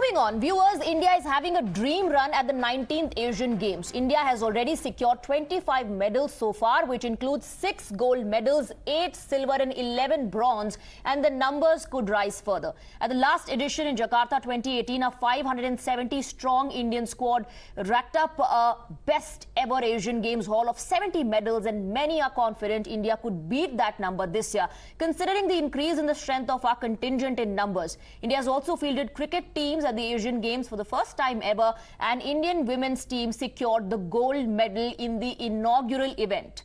Moving on, viewers, India is having a dream run at the 19th Asian Games. India has already secured 25 medals so far, which includes 6 gold medals, 8 silver and 11 bronze, and the numbers could rise further. At the last edition in Jakarta 2018, a 570-strong Indian squad racked up a best ever Asian Games haul of 70 medals, and many are confident India could beat that number this year, considering the increase in the strength of our contingent in numbers. India has also fielded cricket teams at the Asian Games for the first time ever, and Indian women's team secured the gold medal in the inaugural event.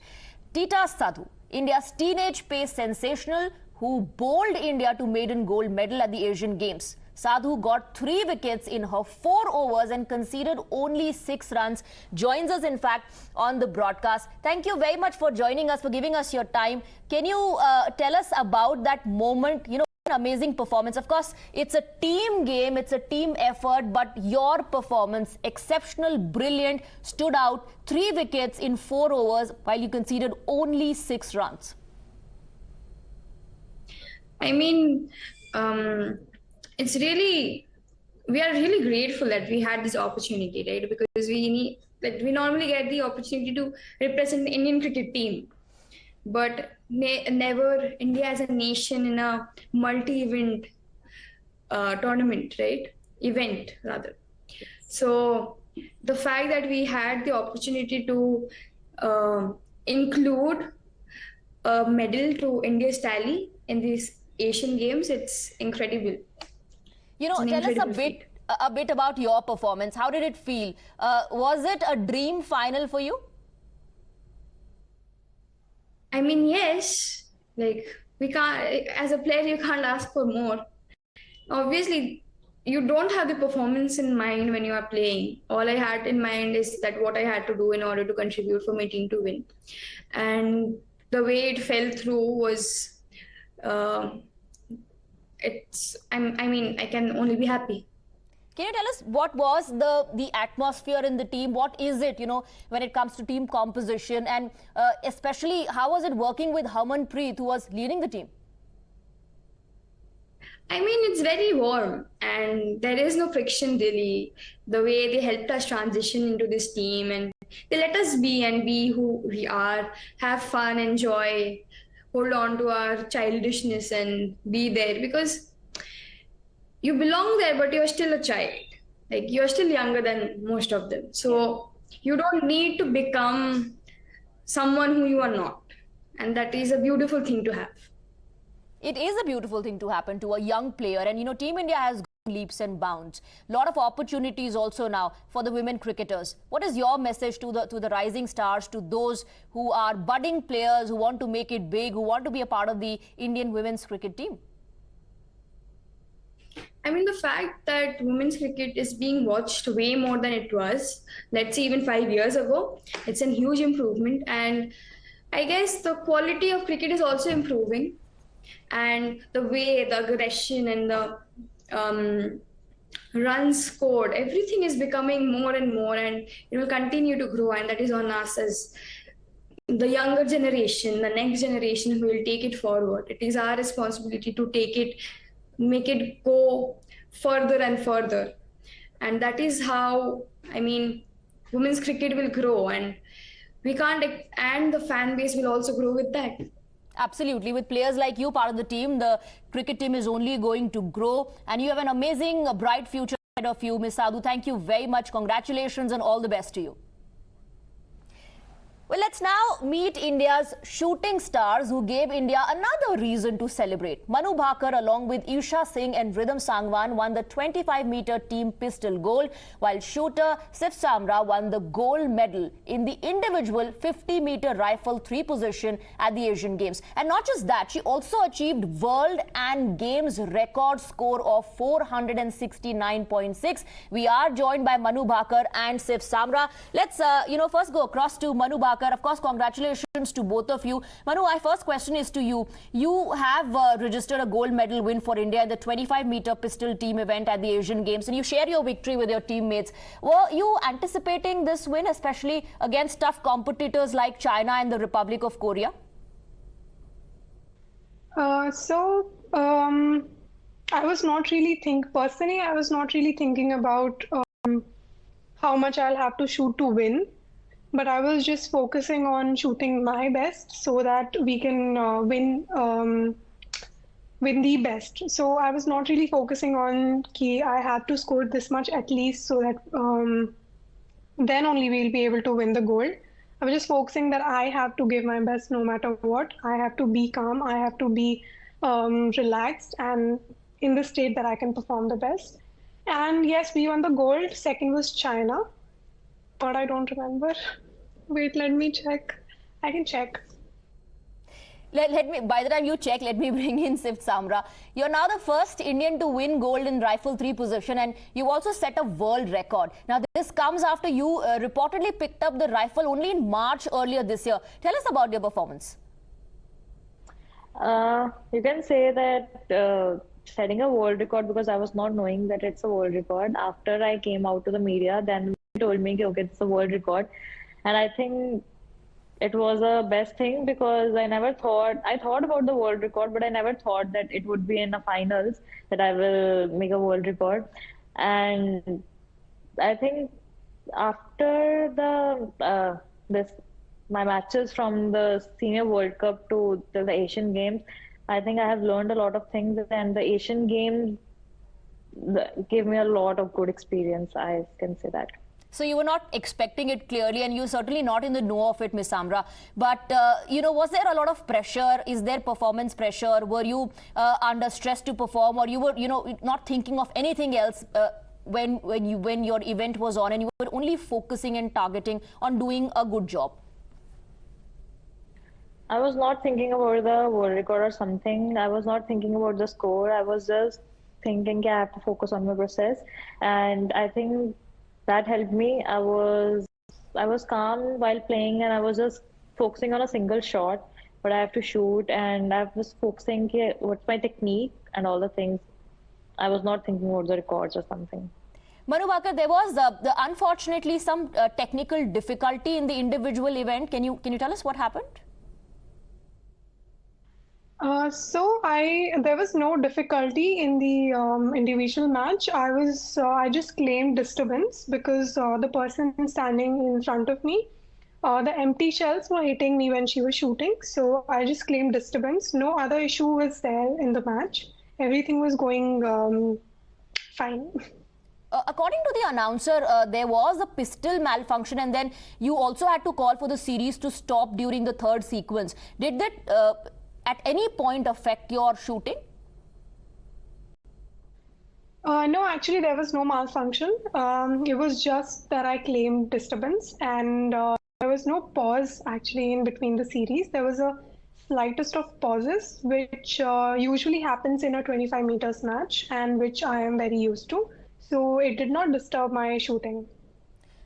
Titas Sadhu, India's teenage pace sensational, who bowled India to maiden gold medal at the Asian Games. Sadhu got 3 wickets in her 4 overs and conceded only 6 runs. Joins us, in fact, on the broadcast. Thank you very much for joining us, for giving us your time. Can you tell us about that moment? You know, an amazing performance. Of course, it's a team game, it's a team effort, but your performance, exceptional, brilliant, stood out. 3 wickets in 4 overs while you conceded only 6 runs. I mean, it's really, we are really grateful that we had this opportunity, right? Because we normally get the opportunity to represent the Indian cricket team, but never India as a nation in a multi-event tournament, right? Event rather. So the fact that we had the opportunity to include a medal to India's tally in these Asian Games, it's incredible. You know, tell us a bit about your performance. How did it feel? Was it a dream final for you? I mean, yes. Like, we can't, as a player, you can't ask for more. Obviously, you don't have the performance in mind when you are playing. All I had in mind is that what I had to do in order to contribute for my team to win. And the way it fell through was, I mean, I can only be happy. Can you tell us what was the atmosphere in the team? What is it, you know, when it comes to team composition, and especially how was it working with Harmanpreet, who was leading the team? I mean, it's very warm and there is no friction really. The way they helped us transition into this team, and they let us be who we are, have fun, enjoy, hold on to our childishness and be there, because you belong there, but you're still a child. Like, you're still younger than most of them. So you don't need to become someone who you are not. And that is a beautiful thing to have. It is a beautiful thing to happen to a young player. And, you know, Team India has gone leaps and bounds. A lot of opportunities also now for the women cricketers. What is your message to the rising stars, to those who are budding players, who want to make it big, who want to be a part of the Indian women's cricket team? I mean, the fact that women's cricket is being watched way more than it was, let's say even 5 years ago, it's a huge improvement. And I guess the quality of cricket is also improving. And the way, the aggression and the runs scored, everything is becoming more and more, and it will continue to grow. And that is on us as the younger generation, the next generation who will take it forward. It is our responsibility to take it, make it go further and further. And that is how, I mean, women's cricket will grow, and we can't, and the fan base will also grow with that. Absolutely. With players like you part of the team, the cricket team is only going to grow, and you have an amazing, bright future ahead of you, Ms. Sadhu. Thank you very much. Congratulations and all the best to you. Well, let's now meet India's shooting stars who gave India another reason to celebrate. Manu Bhaker, along with Isha Singh and Rhythm Sangwan, won the 25-meter team pistol gold, while shooter Sif Samra won the gold medal in the individual 50-meter rifle 3 position at the Asian Games. And not just that, she also achieved world and games record score of 469.6. We are joined by Manu Bhaker and Sif Samra. Let's, first go across to Manu Bhaker. Of course, congratulations to both of you. Manu, my first question is to you. You have registered a gold medal win for India in the 25-meter pistol team event at the Asian Games, and you share your victory with your teammates. Were you anticipating this win, especially against tough competitors like China and the Republic of Korea? I was not really personally, I was not really thinking about how much I'll have to shoot to win, but I was just focusing on shooting my best so that we can win the best. So I was not really focusing on key. I had to score this much at least so that then only we'll be able to win the gold. I was just focusing that I have to give my best no matter what. I have to be calm. I have to be relaxed and in the state that I can perform the best. And yes, we won the gold. Second was China, but I don't remember. Wait, let me check. I can check. Let me, by the time you check, let me bring in Sif Samra. You're now the first Indian to win gold in rifle 3 position, and you also set a world record. Now, this comes after you reportedly picked up the rifle only in March earlier this year. Tell us about your performance. You can say that setting a world record, because I was not knowing that it's a world record. After I came out to the media, then they told me, okay, it's a world record. And I think it was a best thing because I thought about the world record, but I never thought that it would be in the finals that I will make a world record. And I think after this my matches from the Senior World Cup to the Asian Games, I think I have learned a lot of things, and the Asian Games gave me a lot of good experience. I can say that. So you were not expecting it clearly, and you're certainly not in the know of it, Ms. Samra. But, was there a lot of pressure? Is there performance pressure? Were you under stress to perform, or you were, not thinking of anything else when your event was on, and you were only focusing and targeting on doing a good job? I was not thinking about the world record or something. I was not thinking about the score. I was just thinking I have to focus on my process, and I think that helped me. I was calm while playing, and I was just focusing on a single shot, but I have to shoot, and I was focusing what's my technique and all the things. I was not thinking about the records or something. Manu Bhaker, there was unfortunately some technical difficulty in the individual event. Can you tell us what happened? There was no difficulty in the individual match. I just claimed disturbance because the person standing in front of me, the empty shells were hitting me when she was shooting. So I just claimed disturbance. No other issue was there in the match. Everything was going fine. According to the announcer, there was a pistol malfunction, and then you also had to call for the series to stop during the third sequence. Did that at any point affect your shooting? No, actually, there was no malfunction. It was just that I claimed disturbance, and there was no pause actually in between the series. There was a slightest of pauses, which usually happens in a 25 meters match, and which I am very used to. So it did not disturb my shooting.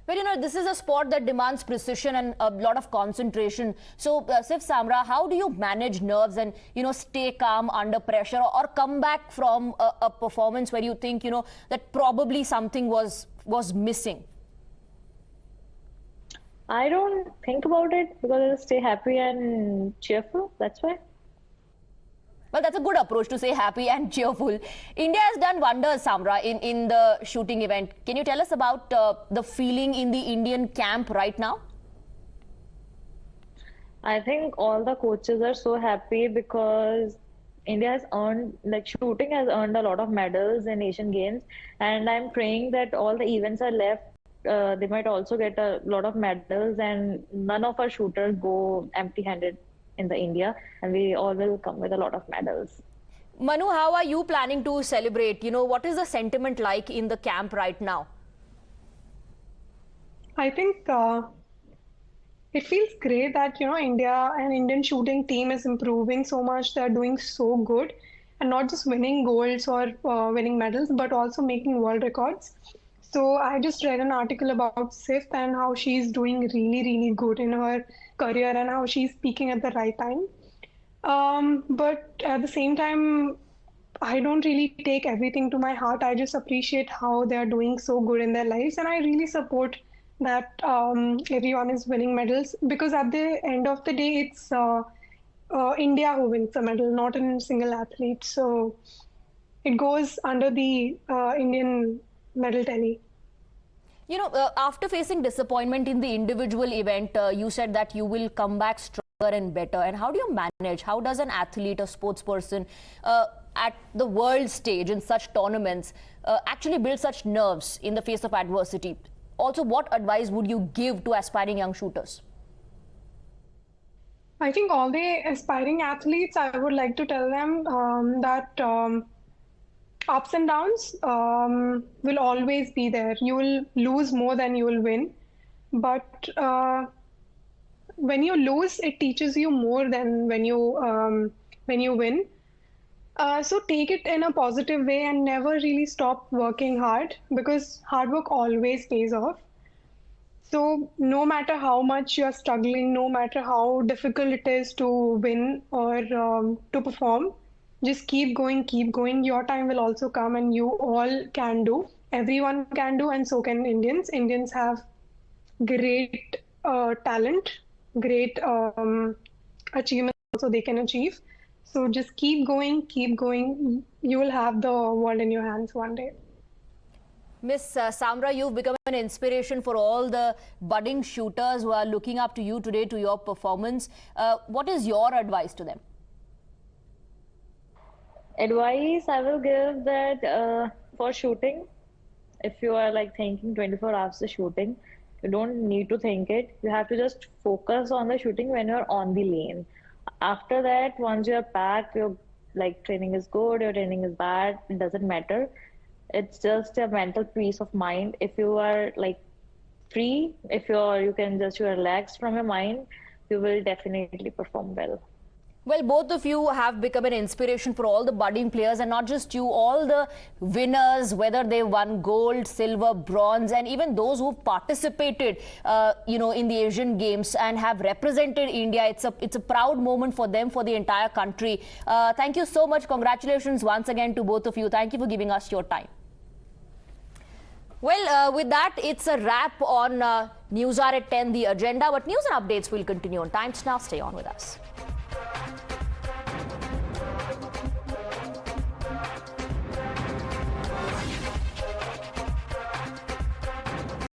Well, this is a sport that demands precision and a lot of concentration. So, Sif Samra, how do you manage nerves and, stay calm under pressure, or come back from a performance where you think, that probably something was missing? I don't think about it because I stay happy and cheerful. That's why. Well, that's a good approach to say happy and cheerful. India has done wonders, Samra, in the shooting event. Can you tell us about the feeling in the Indian camp right now? I think all the coaches are so happy because India has earned, shooting has earned a lot of medals in Asian Games. And I'm praying that all the events are left. They might also get a lot of medals, and none of our shooters go empty-handed in the India, and we all will come with a lot of medals. Manu, how are you planning to celebrate? What is the sentiment like in the camp right now? I think it feels great that, India and Indian shooting team is improving so much. They're doing so good, and not just winning golds or winning medals, but also making world records. So I just read an article about Sif and how she's doing really, really good in her career and how she's peaking at the right time. But at the same time, I don't really take everything to my heart. I just appreciate how they're doing so good in their lives. And I really support that everyone is winning medals, because at the end of the day, it's India who wins the medal, not a single athlete. So it goes under the Indian medal tally. You know, after facing disappointment in the individual event, you said that you will come back stronger and better. And how do you manage? How does an athlete, a sports person at the world stage in such tournaments actually build such nerves in the face of adversity? Also, what advice would you give to aspiring young shooters? I think all the aspiring athletes, I would like to tell them that ups and downs will always be there. You will lose more than you will win. But when you lose, it teaches you more than when you win. So take it in a positive way and never really stop working hard, because hard work always pays off. So no matter how much you're struggling, no matter how difficult it is to win or to perform, just keep going, keep going. Your time will also come, and you all can do. Everyone can do, and so can Indians. Indians have great talent, great achievements also they can achieve. So just keep going, keep going. You will have the world in your hands one day. Miss Samra, you've become an inspiration for all the budding shooters who are looking up to you today, to your performance. What is your advice to them? Advice I will give that for shooting, if you are like thinking 24 hours of shooting, you don't need to think it. You have to just focus on the shooting when you're on the lane. After that, once you're back, your like training is good, your training is bad, it doesn't matter. It's just a mental peace of mind. If you are like free, if you can just relax from your mind, you will definitely perform well. Well, both of you have become an inspiration for all the budding players, and not just you, all the winners, whether they won gold, silver, bronze, and even those who've participated, in the Asian Games and have represented India. It's a proud moment for them, for the entire country. Thank you so much. Congratulations once again to both of you. Thank you for giving us your time. Well, with that, it's a wrap on NewsHour at 10, the agenda. But news and updates will continue on Times Now. Stay on with us.